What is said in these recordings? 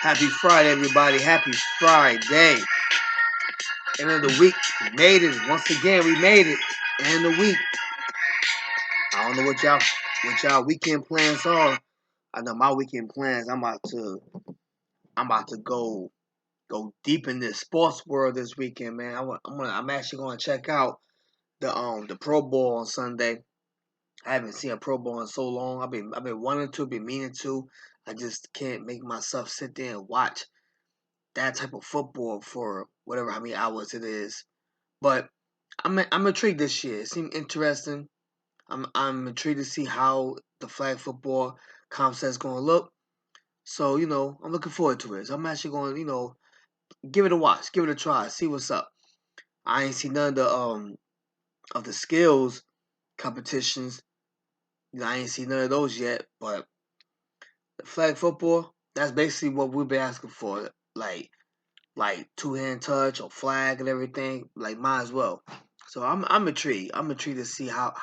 Happy Friday, everybody. Happy Friday. End of the week. We made it. Once again, we made it. End of the week. I don't know what y'all weekend plans are. I know my weekend plans. I'm about to go deep in this sports world this weekend, man. I'm actually gonna check out the Pro Bowl on Sunday. I haven't seen a Pro Bowl in so long. I've been wanting to, been meaning to. I just can't make myself sit there and watch that type of football for whatever how many hours it is. But I'm intrigued this year. It seemed interesting. I'm intrigued to see how the flag football concept is going to look. So I'm looking forward to it. So I'm actually going to give it a watch, give it a try, see what's up. I ain't seen none of the skills competitions. I ain't seen none of those yet. But the flag football, that's basically what we've been asking for. Like two-hand touch or flag and everything, like might as well. So I'm intrigued. I'm intrigued to see how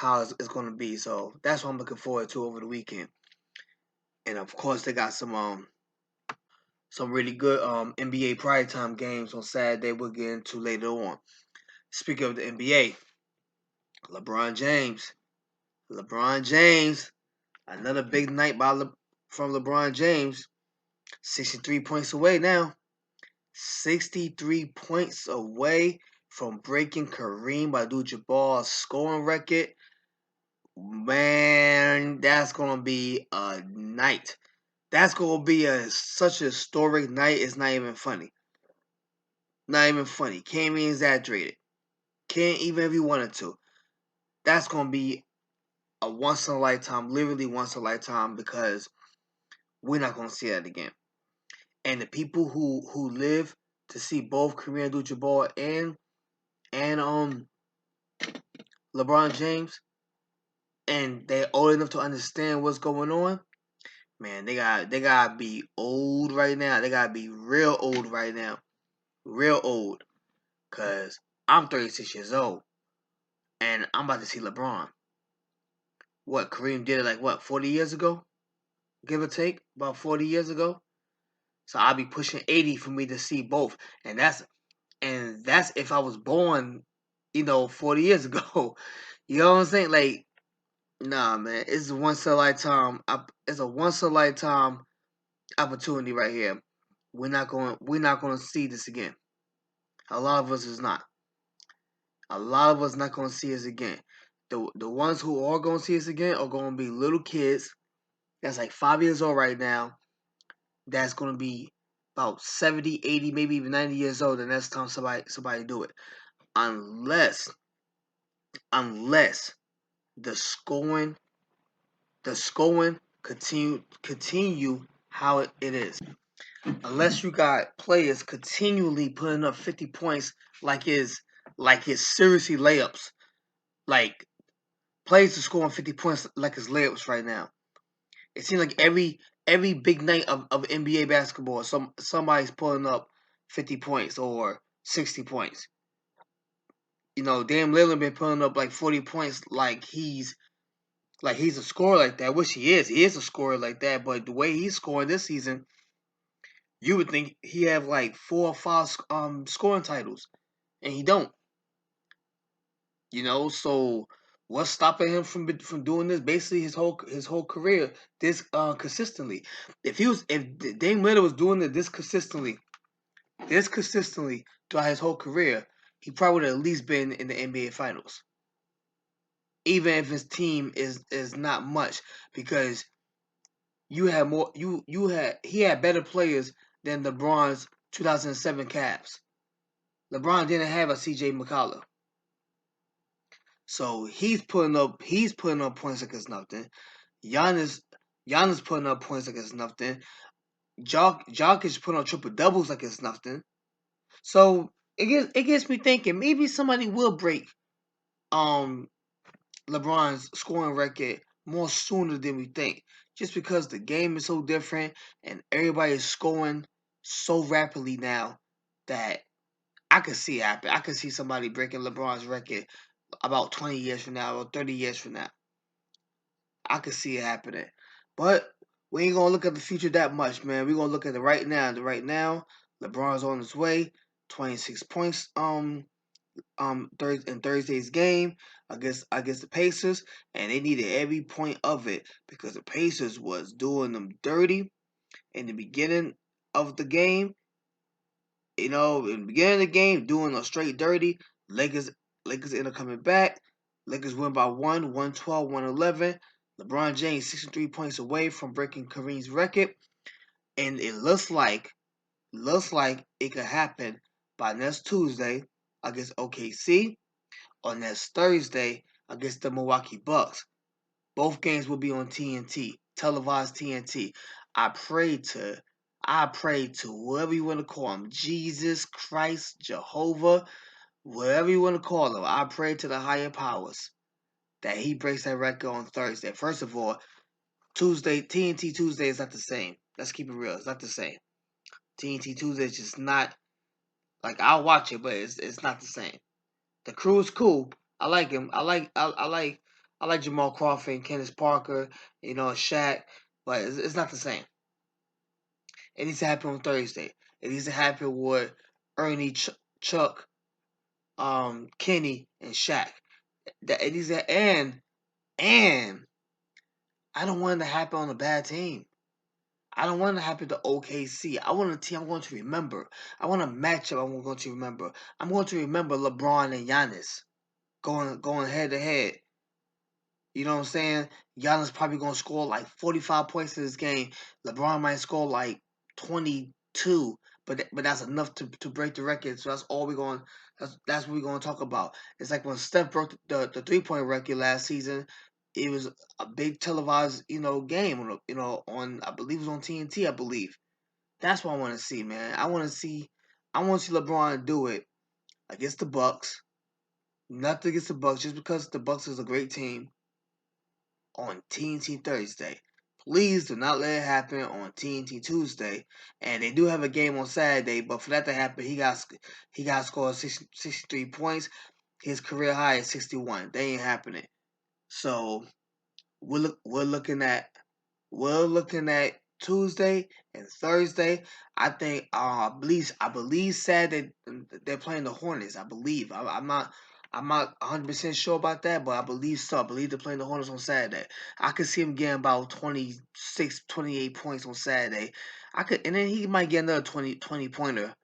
it's going to be. So that's what I'm looking forward to over the weekend. And of course, they got some really good NBA primetime games on Saturday. We'll get into later on. Speaking of the NBA, LeBron James, LeBron James, another big night from LeBron James. 63 points away now. 63 points away from breaking Kareem Abdul-Jabbar's scoring record. Man, that's gonna be a night. That's gonna be such a historic night. It's not even funny. Not even funny. Can't be exaggerated. Can't even if you wanted to. That's gonna be a once in a lifetime, literally once in a lifetime, because we're not gonna see that again. And the people who live to see both Kareem Abdul-Jabbar and LeBron James, and they're old enough to understand what's going on, man, they gotta be old right now. They gotta be real old right now. Real old. Cause I'm 36 years old. And I'm about to see LeBron. What, Kareem did it like what, 40 years ago? Give or take? About 40 years ago? So I'll be pushing 80 for me to see both. And that's if I was born, 40 years ago. You know what I'm saying? Like, nah, man. It's a once in a lifetime. It's a once in a lifetime opportunity right here. We're not going to see this again. A lot of us is not. A lot of us not going to see us again. The ones who are going to see us again are going to be little kids that's like 5 years old right now. That's going to be about 70, 80, maybe even 90 years old the next time somebody do it. Unless the scoring continue how it is. Unless you got players continually putting up 50 points like his seriously layups. Like players are scoring 50 points like his layups right now. It seems like every big night of NBA basketball, somebody's pulling up 50 points or 60 points. Dame Lillard been putting up like 40 points like he's a scorer like that. I wish he is. He is a scorer like that, but the way he's scoring this season, you would think he have like 4 or 5 scoring titles, and he don't. So what's stopping him from doing this? Basically, his whole career this consistently. If Dame Lillard was doing it this consistently throughout his whole career, he probably would have at least been in the NBA Finals, even if his team is not much, because you had more he had better players than LeBron's 2007 Cavs. LeBron didn't have a CJ McCollum. So he's putting up points like it's nothing. Giannis putting up points like it's nothing. Jokic is putting on triple doubles like it's nothing. So it gets me thinking maybe somebody will break LeBron's scoring record more sooner than we think. Just because the game is so different and everybody is scoring so rapidly now that I could see it happen. I could see somebody breaking LeBron's record about 20 years from now or 30 years from now. I could see it happening. But We ain't gonna look at the future that much, man. We're gonna look at the right now. The right now, LeBron's on his way, 26 points. In Thursday's game against the Pacers, and they needed every point of it because the Pacers was doing them dirty in the beginning of the game. In the beginning of the game, doing a straight dirty. Lakers end up coming back. Lakers win by 112, 111. LeBron James 63 points away from breaking Kareem's record, and it looks like it could happen by next Tuesday against OKC or next Thursday against the Milwaukee Bucks. Both games will be on TNT, televised TNT. I pray to whoever you want to call him, Jesus Christ, Jehovah, whatever you want to call him. I pray to the higher powers that he breaks that record on Thursday. First of all, TNT Tuesday is not the same. Let's keep it real. It's not the same. TNT Tuesday is just not like I'll watch it, but it's not the same. The crew is cool. I like him. I like Jamal Crawford and Kenneth Parker, Shaq, but it's not the same. It needs to happen on Thursday. It needs to happen with Ernie, Chuck, Kenny, and Shaq. That it needs to and I don't want it to happen on a bad team. I don't want it to happen to OKC. I want a team I'm going to remember. I want a matchup I'm going to remember. I'm going to remember LeBron and Giannis going head to head. You know what I'm saying? Giannis probably gonna score like 45 points in this game. LeBron might score like 22, but that's enough to break the record. So that's all we're going. That's what we're gonna talk about. It's like when Steph broke the 3-point record last season. It was a big televised game. On I believe it was on TNT. I believe that's what I want to see, man. I want to see LeBron do it against the Bucks. Nothing against the Bucks, just because the Bucks is a great team on TNT Thursday. Please do not let it happen on TNT Tuesday. And they do have a game on Saturday, but for that to happen, he got to score 63 points. His career high is 61. They ain't happening. So we're looking at Tuesday and Thursday. I think I believe Saturday they're playing the Hornets. I believe. I'm not 100% sure about that, but I believe so. I believe they're playing the Hornets on Saturday. I could see him getting about 26, 28 points on Saturday. And then he might get another 20 pointer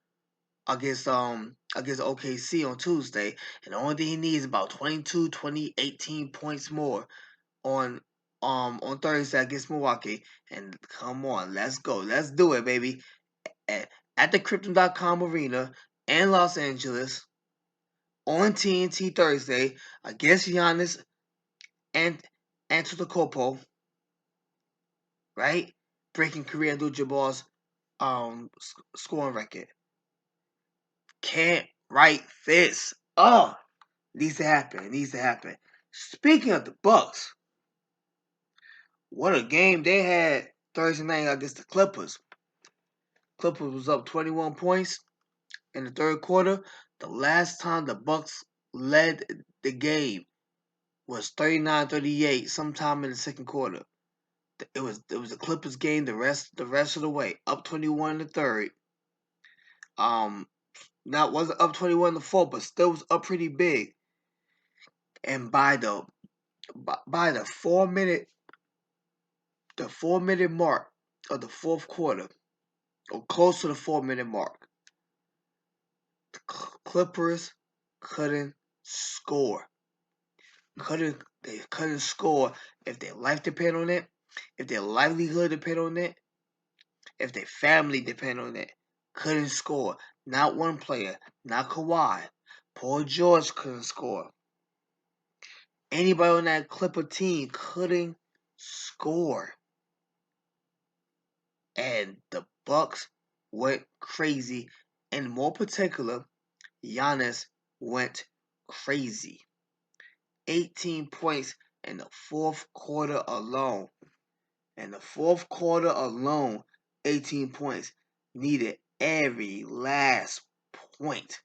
against OKC on Tuesday. And the only thing he needs is about 22, 20, 18 points more on Thursday against Milwaukee. And come on, let's go. Let's do it, baby. At the Krypton.com Arena in Los Angeles on TNT Thursday against Giannis and Antetokounmpo, right? Breaking Kareem Abdul-Jabbar's scoring record. Can't write this. Oh, needs to happen. It needs to happen. Speaking of the Bucks, what a game they had Thursday night against the Clippers. Clippers was up 21 points in the third quarter. The last time the Bucks led the game was 39-38 sometime in the second quarter. It was a Clippers game the rest of the way. Up 21 in the third. Now it wasn't up 21 in the fourth, but still was up pretty big. And by the 4-minute mark of the fourth quarter, or close to the 4-minute mark, the Clippers couldn't score. They couldn't score if their life depended on it, if their livelihood depended on it, if their family depended on it. Couldn't score. Not one player. Not Kawhi. Paul George couldn't score. Anybody on that Clipper team couldn't score. And the Bucks went crazy. And more particular, Giannis went crazy. 18 points in the fourth quarter alone. In the fourth quarter alone, 18 points. Needed every last point.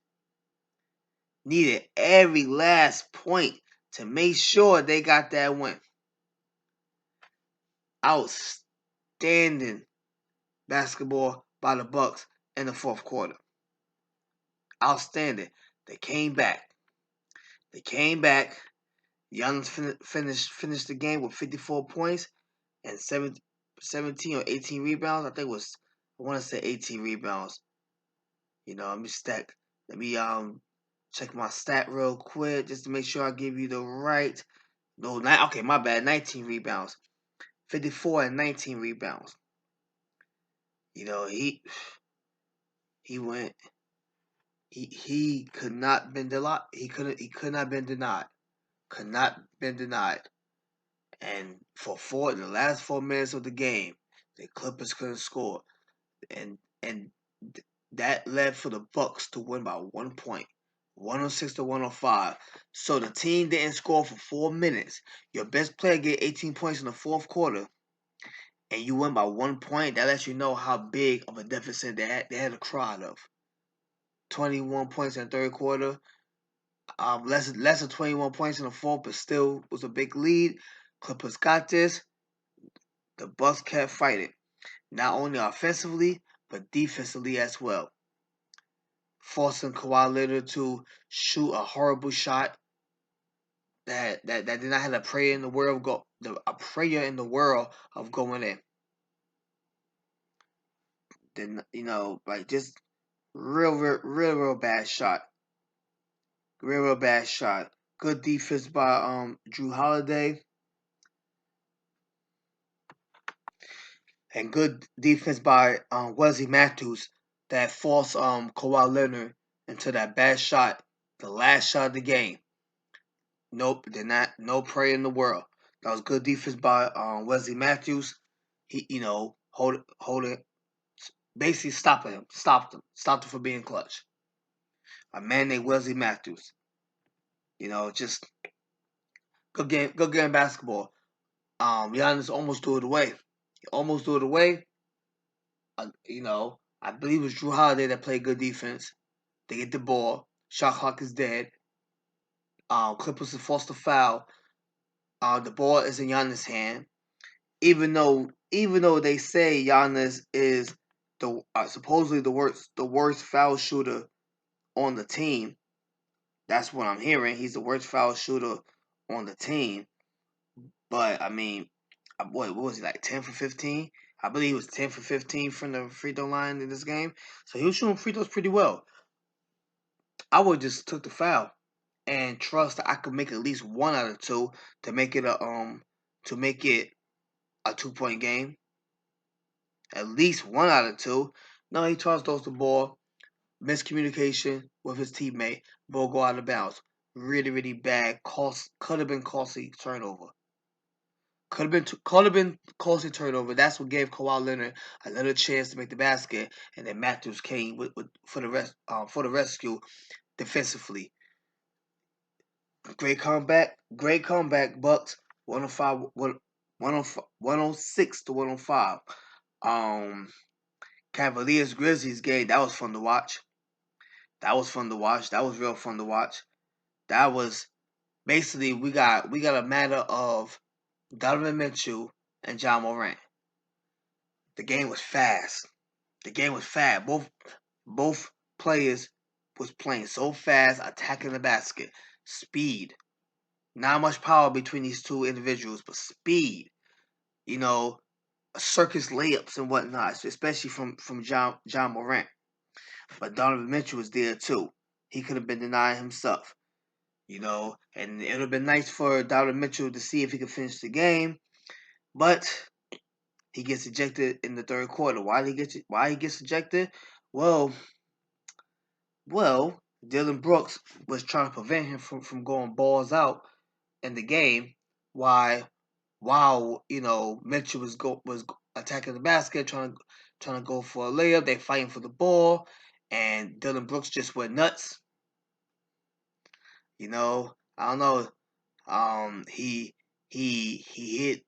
Needed every last point to make sure they got that win. Outstanding outstanding basketball by the Bucks in the fourth quarter. Outstanding. They came back. Giannis finished the game with 54 points and 17 or 18 rebounds. I want to say 18 rebounds. Let me check my stat real quick just to make sure I give you the right. No, okay, my bad. 19 rebounds. 54 and 19 rebounds. He went. He could not been denied. He could not been denied. Could not been denied. And in the last 4 minutes of the game, the Clippers couldn't score, and that led for the Bucks to win by 1 point, 106 to 105. So the team didn't score for 4 minutes. Your best player get 18 points in the fourth quarter, and you win by 1 point. That lets you know how big of a deficit they had a crowd of. 21 points in the third quarter. Less than 21 points in the fourth, but still was a big lead. Clippers got this. The Bucks kept fighting, not only offensively but defensively as well, forcing Kawhi Leonard to shoot a horrible shot that did not have a prayer in the world of going in. Then just real bad shot. Real bad shot. Good defense by Drew Holiday. And good defense by Wesley Matthews that forced Kawhi Leonard into that bad shot, the last shot of the game. Nope, did not. No prayer in the world. That was good defense by Wesley Matthews. He, holding, basically stopped him from being clutch. A man named Wesley Matthews. Just good game basketball. Giannis almost threw it away. I believe it was Drew Holiday that played good defense. They get the ball. Shot clock is dead. Clippers forced a foul. The ball is in Giannis' hand. Even though they say Giannis is supposedly the worst foul shooter on the team. That's what I'm hearing. He's the worst foul shooter on the team. But I mean, what was he, like 10 for 15? I believe he was 10 for 15 from the free throw line in this game. So he was shooting free throws pretty well. I would just took the foul and trust that I could make at least 1 out of 2 to make it a 2-point game. At least 1 out of 2. No, he tossed the ball. Miscommunication with his teammate. Ball go out of bounds. Really, really bad. Could have been costly turnover. Could have been costly turnover. That's what gave Kawhi Leonard another chance to make the basket, and then Matthews came for the rescue defensively. Great comeback, Bucks. 106 to 105. Cavaliers Grizzlies game, that was fun to watch. That was real fun to watch. That was basically we got a matter of Donovan Mitchell and Ja Morant. The game was fast. Both players was playing so fast, attacking the basket. Speed. Not much power between these two individuals, but speed. Circus layups and whatnot, especially from Ja Morant. But Donovan Mitchell was there too. He could have been denying himself. And it would have been nice for Donovan Mitchell to see if he could finish the game. But he gets ejected in the third quarter. Why he gets ejected? Well, Dylan Brooks was trying to prevent him from going balls out in the game. While Mitchell was attacking the basket, trying to go for a layup. They fighting for the ball, and Dylan Brooks just went nuts. I don't know. He hit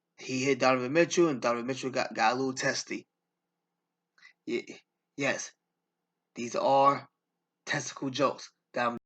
Donovan Mitchell, and Donovan Mitchell got a little testy. Yes, these are testicle jokes that I'm